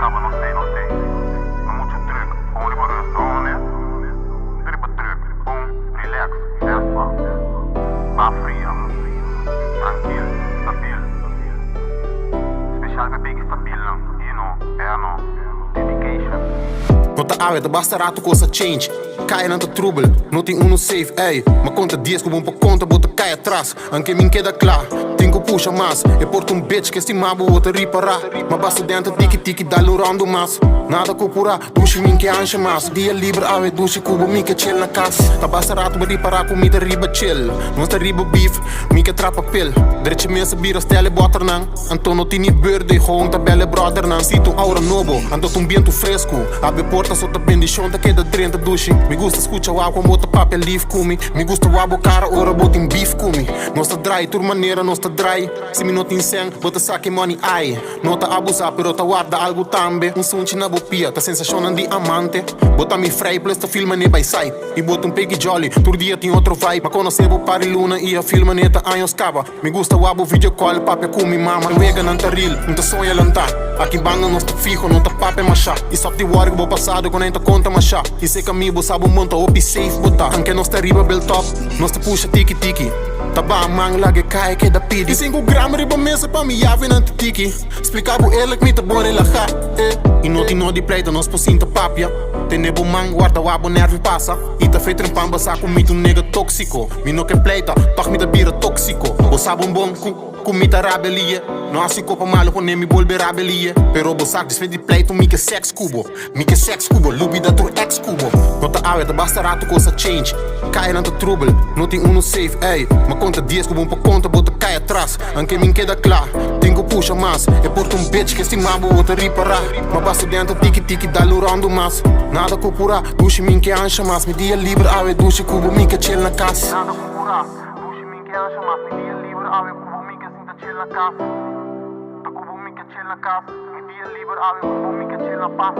acaba, não sei. Há muito truque, com rigoroso, né? Tripa truque, relax, versa, vá fria, tranquilo, stabil. Special bebê que stabil, dedication. Não tá área, basta rato coisa change. Cai não tá trouble, não tem no safe, ey. Mas conta dias como pra conta, bota cai atrás. Anche min queda claro, tenho puxa mais. É porto bitch que estimava outra reparar. Mas basta dentro tiki dá no round mais. Nada copura, duche min que ancha mais. Dia livre, ave duche cubo, min que chill na casa. Tá basta rato pra reparar comida riba chill. Não está riba beef, min que trapa pill. Direito mesa bira stelle boter nan. Antono tini birthday, gewoon tá belle brother nan. Sito aura nobo, ando um vento fresco. Abre porta sota bendição, tá queda 30 duche. Me gusta escucha o água, bota papel leaf comi. Me gusta o abo cara, ora bota em beef comi. Nós tá dry, tur maneira, nós tá dry. Se me não tem sen, bota saque money ai. Não tá abusar, pero tá guarda algo tambe. Sunchi na bopia, tá sensação de amante. Bota me frei, plus tá filma ne by side. E bota peggy jolly, tur dia tem outro vibe. Mas conhecer o pari luna e a filma neta anos cava. Me gusta o abo video call, papel comi mama. Luega não tá real, não tá sonha lantar. Aqui banga nós tá fijo, não tá papel machá. E só de work, bo passado, quando ainda conta machá. E sei que amigo sabe monta op safe botar. Anche nós tá riba bel top, nós tá puxa tiki. Taba mang lagi kaya que da pidi. E 5 gramas riba mesa pa mi jave não te tiki. Explicava ele que me tá bom relaxar. E não de pleita, nós pocinta papia. Tenebo mang, guarda o abo nervo passa. E tá feito em pamba, saco mito nega tóxico. Mi no que pleita, toch me da bira tóxico. O sabe bom comida rabelia. Não há assim copa malo, nem me volver rabelia. Pero o saco desfeito de pleito, mi que sex cubo. Lubi da tu ex cubo. Não tá área, tá basta rato coisa change. Cai não tá trouble, não tem no safe, ey. Mas conta dias como pra conta, bota cai atrás. Anche min queda claro, tenho puxa mais. É porto bitch que estimava outra reparar. Mas basta dentro tiki dá no round mais. Nada copura, duche min que ancha mais. Me dia livre, ave duche cubo, min que chill na casa. Nada copura, duche min que ancha mais. Me dia livre, ave cubo, min que sinta chill na casa. Tá cubo, min que chill na casa. Me dia livre, ave cubo, min que chill na paz.